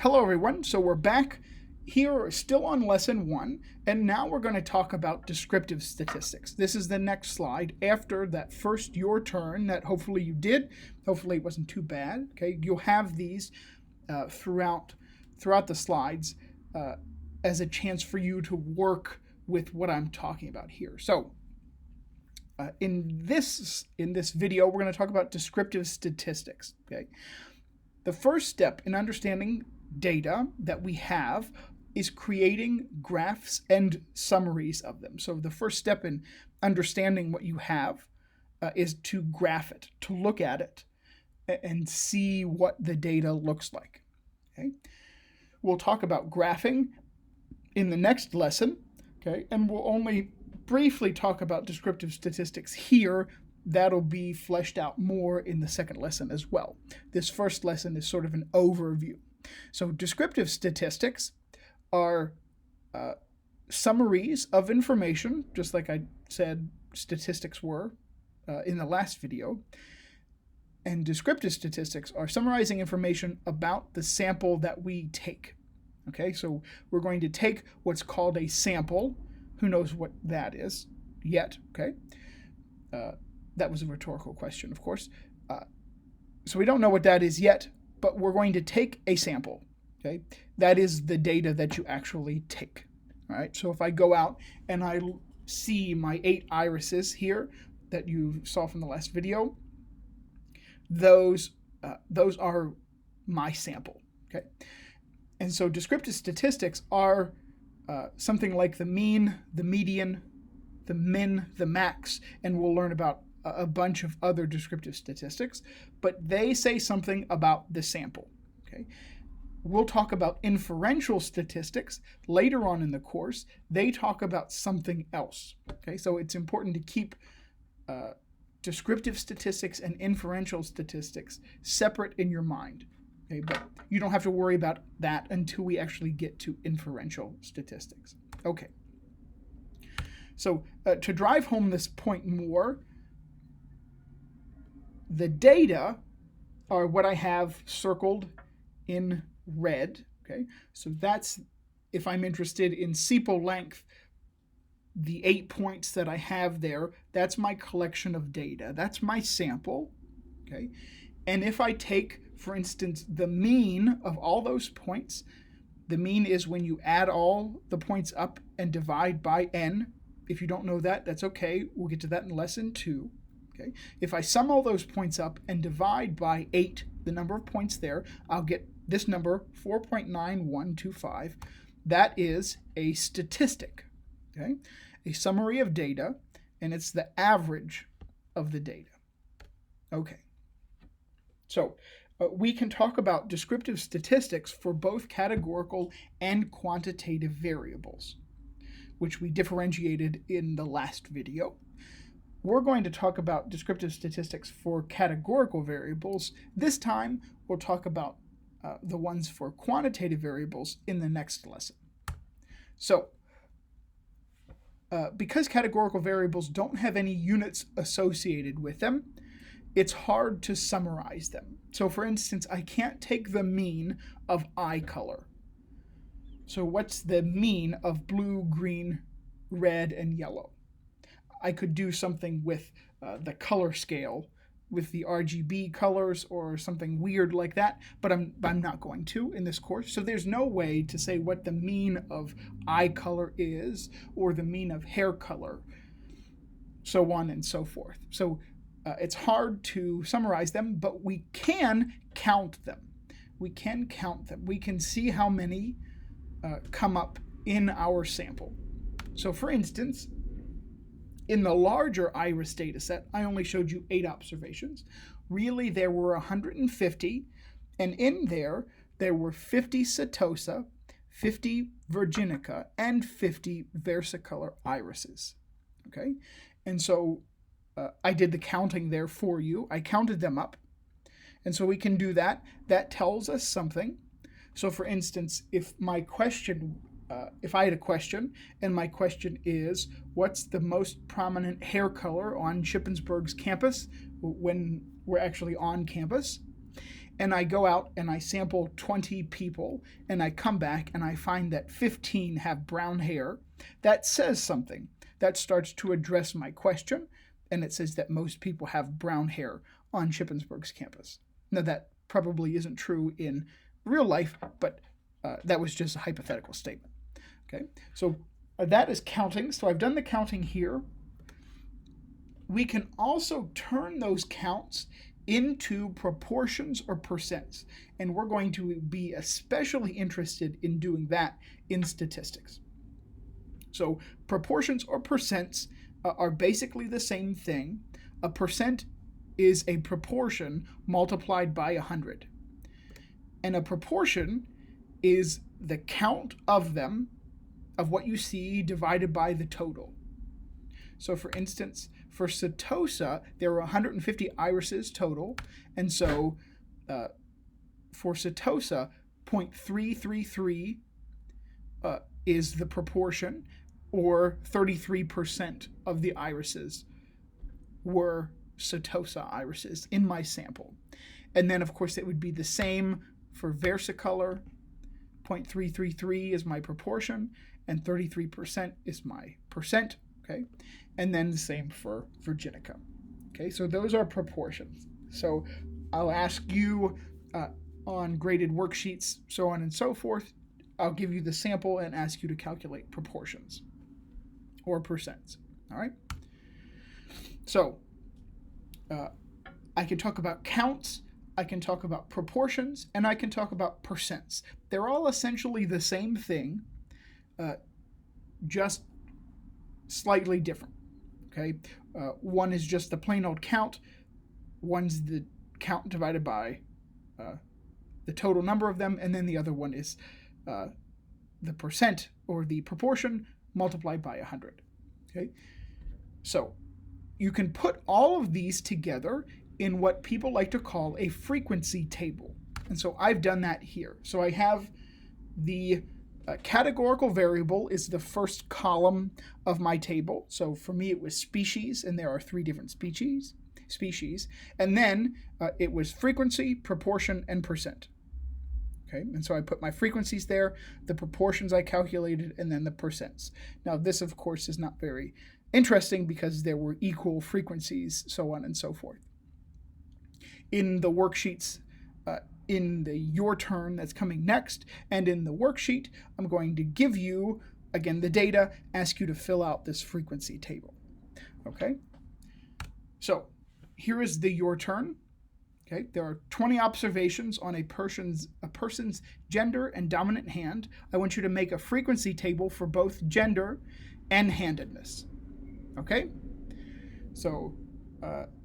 Hello everyone, so we're back here still on lesson 1, and now we're going to talk about descriptive statistics. This is the next slide after that first your turn that hopefully you did. Hopefully it wasn't too bad. Okay, you'll have these throughout the slides as a chance for you to work with what I'm talking about here. So in this video, we're going to talk about descriptive statistics. Okay, the first step in understanding data that we have is creating graphs and summaries of them. So the first step in understanding what you have is to graph it, to look at it and see what the data looks like. Okay, we'll talk about graphing in the next lesson. Okay, and we'll only briefly talk about descriptive statistics here. That'll be fleshed out more in the second lesson as well. This first lesson is sort of an overview. So descriptive statistics are summaries of information, just like I said statistics were in the last video. And descriptive statistics are summarizing information about the sample that we take. Okay, so we're going to take what's called a sample. Who knows what that is yet? Okay. That was a rhetorical question, of course. So we don't know what that is yet, but we're going to take a sample. Okay, that is the data that you actually take. All right, so if I go out and I see my 8 irises here that you saw from the last video, those are my sample. Okay, and so descriptive statistics are something like the mean, the median, the min, the max, and we'll learn about a bunch of other descriptive statistics, but they say something about the sample. Okay, we'll talk about inferential statistics later on in the course. They talk about something else. Okay, so it's important to keep descriptive statistics and inferential statistics separate in your mind. Okay, but you don't have to worry about that until we actually get to inferential statistics. Okay, so to drive home this point more, the data are what I have circled in red. Okay, so that's if I'm interested in sepal length, the 8 points that I have there, that's my collection of data. That's my sample. Okay, and if I take, for instance, the mean of all those points, the mean is when you add all the points up and divide by n. If you don't know that, that's okay. We'll get to that in lesson 2. Okay. If I sum all those points up and divide by 8, the number of points there, I'll get this number, 4.9125. That is a statistic, okay? A summary of data, and it's the average of the data. Okay. So we can talk about descriptive statistics for both categorical and quantitative variables, which we differentiated in the last video. We're going to talk about descriptive statistics for categorical variables. This time, we'll talk about the ones for quantitative variables in the next lesson. So, because categorical variables don't have any units associated with them, it's hard to summarize them. So, for instance, I can't take the mean of eye color. So, what's the mean of blue, green, red, and yellow? I could do something with the color scale, with the RGB colors or something weird like that, but I'm not going to in this course. So there's no way to say what the mean of eye color is or the mean of hair color, so on and so forth. So it's hard to summarize them, but we can count them. We can count them. We can see how many come up in our sample. So for instance, in the larger iris data set, I only showed you 8 observations. Really, there were 150, and in there were 50 setosa, 50 virginica, and 50 versicolor irises. Okay, and so I did the counting there for you. I counted them up, and so we can do that. That tells us something. So, for instance, if I had a question, and my question is, what's the most prominent hair color on Shippensburg's campus when we're actually on campus? and I go out and I sample 20 people, and I come back and I find that 15 have brown hair, that says something. That starts to address my question, and it says that most people have brown hair on Shippensburg's campus. Now, that probably isn't true in real life, but that was just a hypothetical statement. Okay, so that is counting. So I've done the counting here. We can also turn those counts into proportions or percents, and we're going to be especially interested in doing that in statistics. So proportions or percents are basically the same thing. A percent is a proportion multiplied by 100, and a proportion is the count of them, of what you see, divided by the total. So for instance, for Setosa, there were 150 irises total, and so for Setosa, 0.333 is the proportion, or 33% of the irises were Setosa irises in my sample. And then, of course, it would be the same for versicolor. 0.333 is my proportion, and 33% is my percent. Okay, and then the same for virginica. Okay, so those are proportions. So I'll ask you on graded worksheets, so on and so forth. I'll give you the sample and ask you to calculate proportions or percents. All right. So I can talk about counts, I can talk about proportions, and I can talk about percents. They're all essentially the same thing, just slightly different. Okay, one is just the plain old count. One's the count divided by the total number of them, and then the other one is the percent or the proportion multiplied by 100. Okay, so you can put all of these together in what people like to call a frequency table, and so I've done that here. So I have the categorical variable is the first column of my table. So for me, it was species, and there are 3 different species. And then it was frequency, proportion, and percent. Okay, and so I put my frequencies there, the proportions I calculated, and then the percents. Now, this, of course, is not very interesting because there were equal frequencies, so on and so forth. In the worksheets, in the your turn that's coming next, and in the worksheet, I'm going to give you, again, the data, ask you to fill out this frequency table. Okay, so here is the your turn. Okay, there are 20 observations on a person's gender and dominant hand. I want you to make a frequency table for both gender and handedness. Okay, so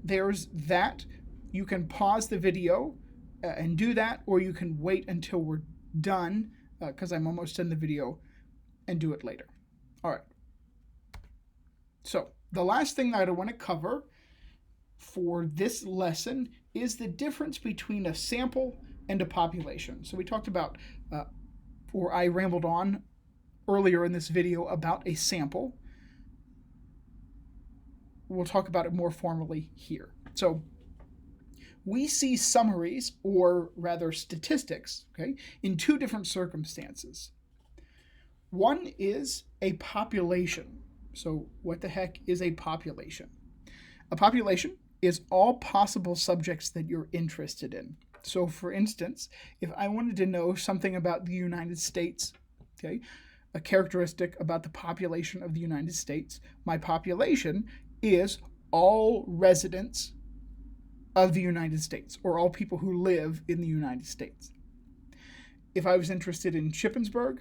there's that. You can pause the video and do that, or you can wait until we're done, because I'm almost done the video, and do it later. All right. So the last thing that I want to cover for this lesson is the difference between a sample and a population. So we talked about, or I rambled on earlier in this video about a sample. We'll talk about it more formally here. So we see summaries, or rather statistics, okay, in 2 different circumstances. One is a population. So what the heck is a population? A population is all possible subjects that you're interested in. So for instance, if I wanted to know something about the United States, okay, a characteristic about the population of the United States, my population is all residents of the United States, or all people who live in the United States. If I was interested in Shippensburg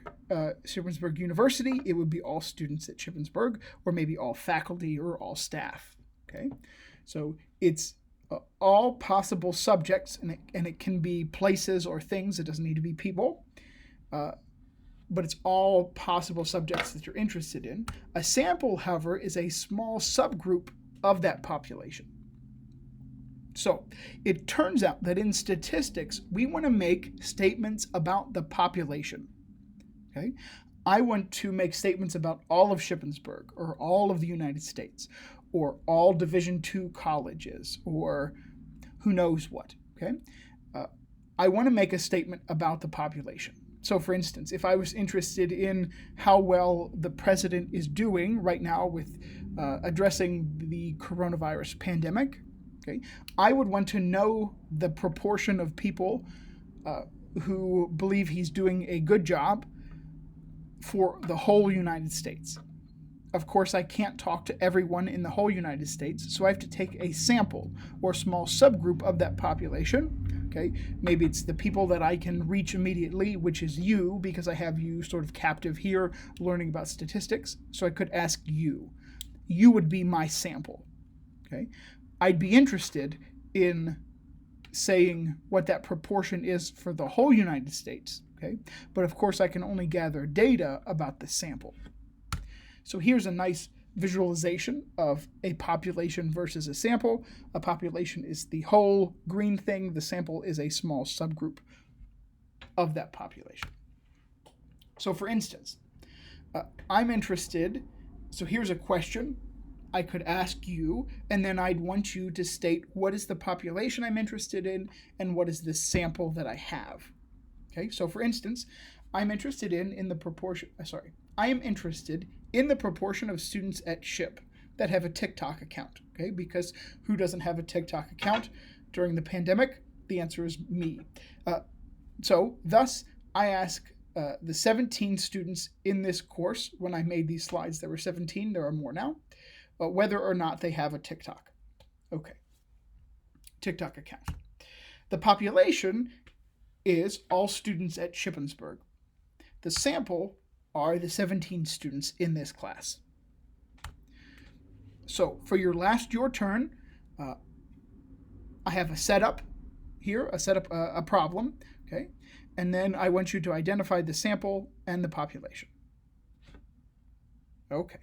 University, it would be all students at Shippensburg, or maybe all faculty or all staff. Okay, so it's all possible subjects, and it can be places or things. It doesn't need to be people, but it's all possible subjects that you're interested in. A sample, however, is a small subgroup of that population. So it turns out that in statistics, we want to make statements about the population. Okay, I want to make statements about all of Shippensburg, or all of the United States, or all Division II colleges, or who knows what. Okay, I want to make a statement about the population. So, for instance, if I was interested in how well the president is doing right now with addressing the coronavirus pandemic, okay, I would want to know the proportion of people who believe he's doing a good job for the whole United States. Of course, I can't talk to everyone in the whole United States, so I have to take a sample or small subgroup of that population. Okay, maybe it's the people that I can reach immediately, which is you, because I have you sort of captive here learning about statistics. So I could ask you. You would be my sample. Okay, I'd be interested in saying what that proportion is for the whole United States. Okay, but of course I can only gather data about the sample. So here's a nice visualization of a population versus a sample. A population is the whole green thing. The sample is a small subgroup of that population. So for instance, I'm interested, so here's a question I could ask you, and then I'd want you to state what is the population I'm interested in and what is the sample that I have. Okay, so for instance, I am interested in the proportion of students at SHIP that have a TikTok account, okay? Because who doesn't have a TikTok account during the pandemic? The answer is me. So thus, I ask the 17 students in this course, when I made these slides, there were 17, there are more now, whether or not they have a TikTok. Okay, TikTok account. The population is all students at Shippensburg. The sample are the 17 students in this class. So for your turn, I have a setup here, a problem, okay? And then I want you to identify the sample and the population. Okay.